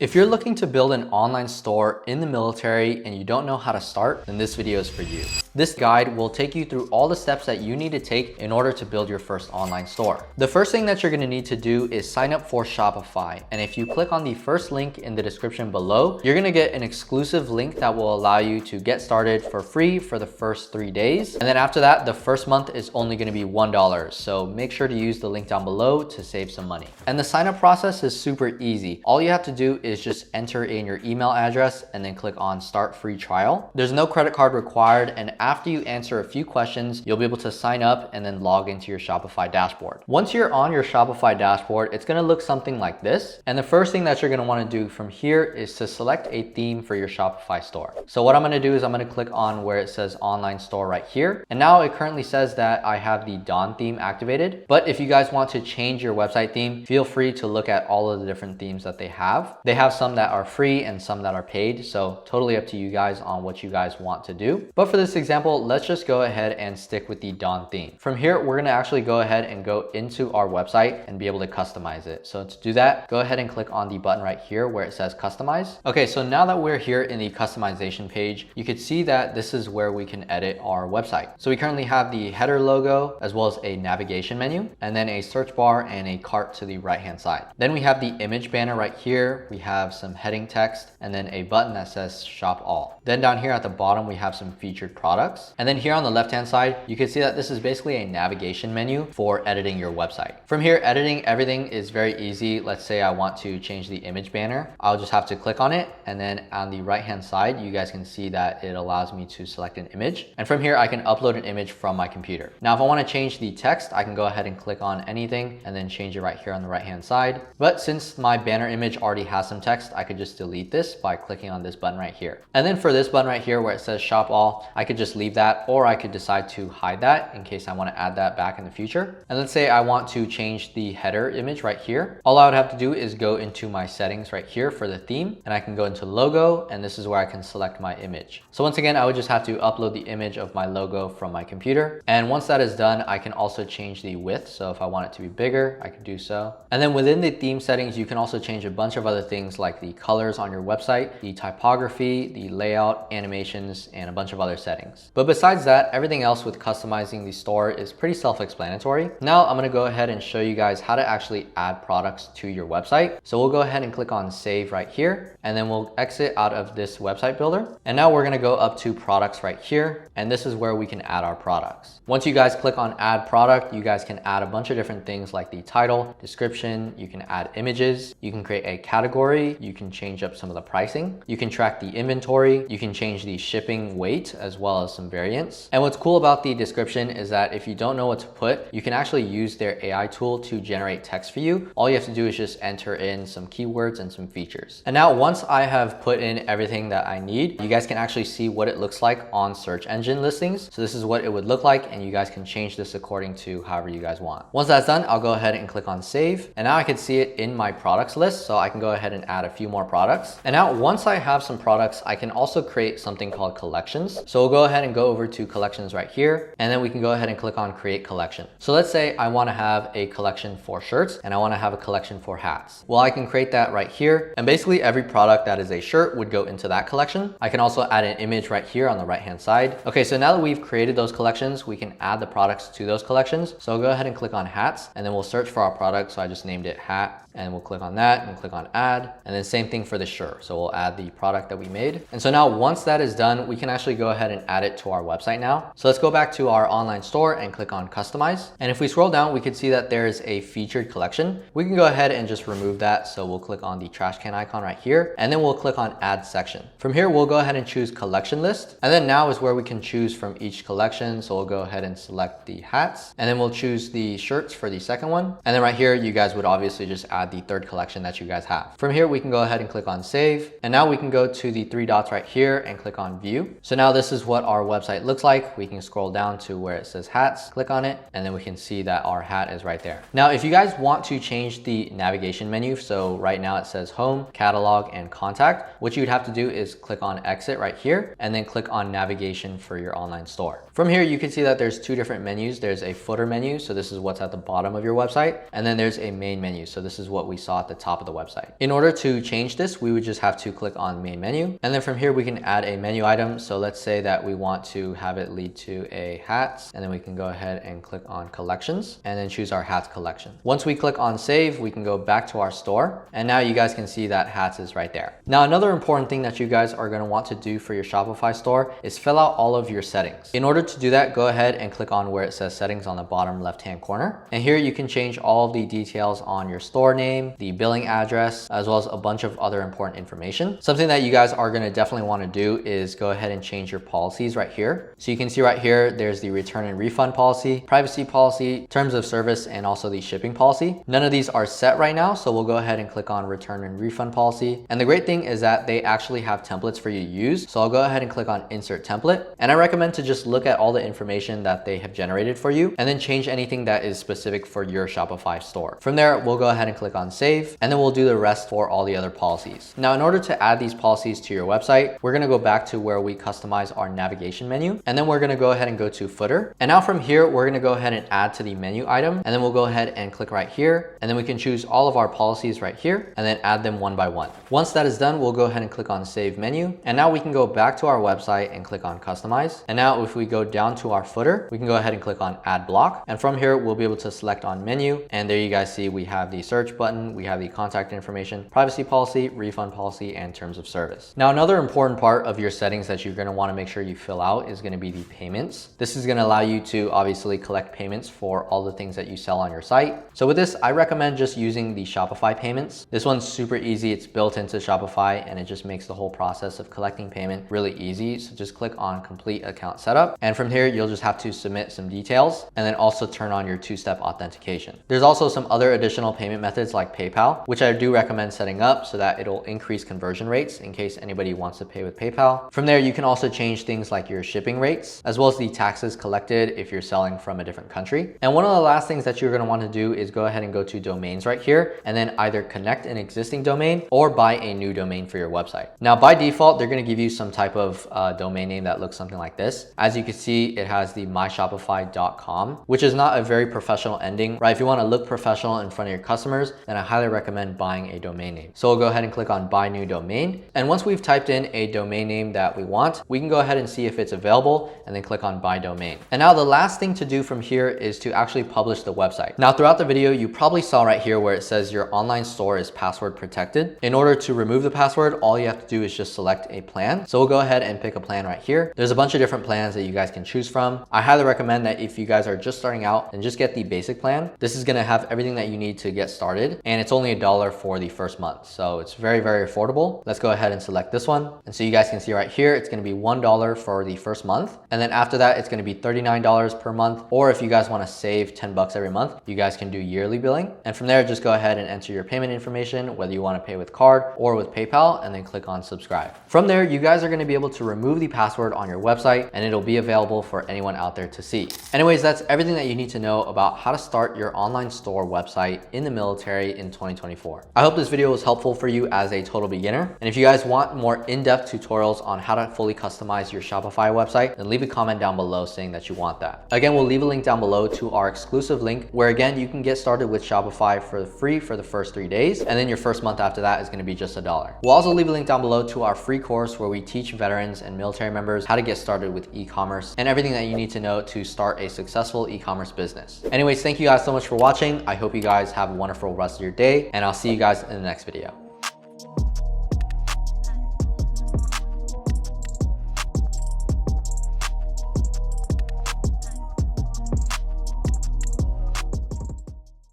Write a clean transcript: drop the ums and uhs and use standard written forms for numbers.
If you're looking to build an online store in the military and you don't know how to start, then this video is for you. This guide will take you through all the steps that you need to take in order to build your first online store. The first thing that you're going to need to do is sign up for Shopify. And if you click on the first link in the description below, you're going to get an exclusive link that will allow you to get started for free for the first 3 days. And then after that, the first month is only going to be $1. So make sure to use the link down below to save some money. And the sign up process is super easy. All you have to do is just enter in your email address and then click on start free trial. There's no credit card required, and after you answer a few questions, you'll be able to sign up and then log into your Shopify dashboard. Once you're on your Shopify dashboard, it's going to look something like this. And the first thing that you're going to want to do from here is to select a theme for your Shopify store. So what I'm going to do is I'm going to click on where it says online store right here. And now it currently says that I have the Dawn theme activated. But if you guys want to change your website theme, feel free to look at all of the different themes that they have. They have some that are free and some that are paid. So totally up to you guys on what you guys want to do. But for this example, let's just go ahead and stick with the Dawn theme. From here, we're going to actually go ahead and go into our website and be able to customize it. So to do that, go ahead and click on the button right here where it says customize. Okay, so now that we're here in the customization page, you can see that this is where we can edit our website. So we currently have the header logo as well as a navigation menu and then a search bar and a cart to the right hand side. Then we have the image banner right here. We have some heading text and then a button that says shop all. Then down here at the bottom, we have some featured products. And then here on the left hand side, you can see that this is basically a navigation menu for editing your website. From here, editing everything is very easy. Let's say I want to change the image banner. I'll just have to click on it. And then on the right hand side, you guys can see that it allows me to select an image. And from here, I can upload an image from my computer. Now, if I want to change the text, I can go ahead and click on anything and then change it right here on the right hand side. But since my banner image already has some text, I could just delete this by clicking on this button right here. And then for this button right here where it says shop all, I could just leave that, or I could decide to hide that in case I want to add that back in the future. And let's say I want to change the header image right here. All I would have to do is go into my settings right here for the theme, and I can go into logo, and this is where I can select my image. So once again, I would just have to upload the image of my logo from my computer. And once that is done, I can also change the width. So if I want it to be bigger, I can do so. And then within the theme settings, you can also change a bunch of other things like the colors on your website, the typography, the layout, animations, and a bunch of other settings. But besides that, everything else with customizing the store is pretty self-explanatory. Now I'm going to go ahead and show you guys how to actually add products to your website. So we'll go ahead and click on save right here, and then we'll exit out of this website builder. And now we're going to go up to products right here, and this is where we can add our products. Once you guys click on add product, you guys can add a bunch of different things like the title, description, you can add images, you can create a category, you can change up some of the pricing, you can track the inventory, you can change the shipping weight as well as some variants. And what's cool about the description is that if you don't know what to put, you can actually use their AI tool to generate text for you. All you have to do is just enter in some keywords and some features. And now once I have put in everything that I need, you guys can actually see what it looks like on search engine listings. So this is what it would look like, and you guys can change this according to however you guys want. Once that's done, I'll go ahead and click on save. And now I can see it in my products list. So I can go ahead and add a few more products. And now once I have some products, I can also create something called collections. So we'll go ahead and go over to collections right here, and then we can go ahead and click on create collection. So let's say I want to have a collection for shirts and I want to have a collection for hats. Well, I can create that right here, and basically every product that is a shirt would go into that collection. I can also add an image right here on the right hand side. Okay, so now that we've created those collections, we can add the products to those collections. So I'll go ahead and click on hats, and then we'll search for our product. So I just named it hat, and we'll click on that and click on add, and then same thing for the shirt. So we'll add the product that we made. And so now once that is done, we can actually go ahead and add it to our website now. So let's go back to our online store and click on customize. And if we scroll down, we can see that there's a featured collection. We can go ahead and just remove that. So we'll click on the trash can icon right here, and then we'll click on add section. From here, we'll go ahead and choose collection list. And then now is where we can choose from each collection. So we'll go ahead and select the hats, and then we'll choose the shirts for the second one. And then right here, you guys would obviously just add the third collection that you guys have. From here, we can go ahead and click on save. And now we can go to the 3 dots right here and click on view. So now this is what our website looks like. We can scroll down to where it says hats, click on it, and then we can see that our hat is right there. Now, if you guys want to change the navigation menu, so right now it says home, catalog, and contact, what you'd have to do is click on exit right here, and then click on navigation for your online store. From here, you can see that there's 2 different menus. There's a footer menu, so this is what's at the bottom of your website, and then there's a main menu. So this is what we saw at the top of the website. In order order to change this, we would just have to click on main menu. And then from here, we can add a menu item. So let's say that we want to have it lead to a hats, and then we can go ahead and click on collections and then choose our hats collection. Once we click on save, we can go back to our store. And now you guys can see that hats is right there. Now, another important thing that you guys are going to want to do for your Shopify store is fill out all of your settings. In order to do that, go ahead and click on where it says settings on the bottom left-hand corner. And here you can change all of the details on your store name, the billing address, as well as a bunch of other important information. Something that you guys are going to definitely want to do is go ahead and change your policies right here. So you can see right here, there's the return and refund policy, privacy policy, terms of service, and also the shipping policy. None of these are set right now, so we'll go ahead and click on return and refund policy. And the great thing is that they actually have templates for you to use. So I'll go ahead and click on insert template. And I recommend to just look at all the information that they have generated for you and then change anything that is specific for your Shopify store. From there, we'll go ahead and click on save, and then we'll do the rest for all the other policies. Now, in order to add these policies to your website, we're going to go back to where we customize our navigation menu, and then we're going to go ahead and go to footer. And now from here, we're going to go ahead and add to the menu item, and then we'll go ahead and click right here, and then we can choose all of our policies right here and then add them one by one. Once that is done, we'll go ahead and click on save menu, and now we can go back to our website and click on customize. And now if we go down to our footer, we can go ahead and click on add block, and from here we'll be able to select on menu, and there you guys see we have the search button, we have the contact information, privacy policy, refund policy, and terms of service. Now, another important part of your settings that you're going to want to make sure you fill out is going to be the payments. This is going to allow you to obviously collect payments for all the things that you sell on your site. So with this, I recommend just using the Shopify payments. This one's super easy. It's built into Shopify, and it just makes the whole process of collecting payment really easy. So just click on complete account setup, and from here you'll just have to submit some details and then also turn on your two-step authentication. There's also some other additional payment methods like PayPal, which I do recommend setting up so that it'll increase conversion rates in case anybody wants to pay with PayPal. From there, you can also change things like your shipping rates, as well as the taxes collected if you're selling from a different country. And one of the last things that you're going to want to do is go ahead and go to domains right here, and then either connect an existing domain or buy a new domain for your website. Now, by default, they're going to give you some type of domain name that looks something like this. As you can see, it has the myshopify.com, which is not a very professional ending, right? If you want to look professional in front of your customers, then I highly recommend buying a domain name. So we'll go ahead and click on buy new domain. And once we've typed in a domain name that we want, we can go ahead and see if it's available and then click on buy domain. And now the last thing to do from here is to actually publish the website. Now, throughout the video, you probably saw right here where it says your online store is password protected. In order to remove the password, all you have to do is just select a plan. So we'll go ahead and pick a plan right here. There's a bunch of different plans that you guys can choose from. I highly recommend that if you guys are just starting out, then just get the basic plan. This is going to have everything that you need to get started, and it's only $1 for the first month. So it's very, very affordable. Let's go ahead and select this one. And so you guys can see right here, it's going to be $1 for the first month. And then after that, it's going to be $39 per month. Or if you guys want to save 10 bucks every month, you guys can do yearly billing. And from there, just go ahead and enter your payment information, whether you want to pay with card or with PayPal, and then click on subscribe. From there, you guys are going to be able to remove the password on your website, and it'll be available for anyone out there to see. Anyways, that's everything that you need to know about how to start your online store website in the military in 2024. I hope this video was helpful for you as a total beginner. And if you guys want more in-depth tutorials on how to fully customize your Shopify website, then leave a comment down below saying that you want that. Again, we'll leave a link down below to our exclusive link where, again, you can get started with Shopify for free for the first 3 days, and then your first month after that is going to be just $1. We'll also leave a link down below to our free course where we teach veterans and military members how to get started with e-commerce and everything that you need to know to start a successful e-commerce business. Anyways, thank you guys so much for watching. I hope you guys have a wonderful rest of your day, and I'll see you guys in the next video.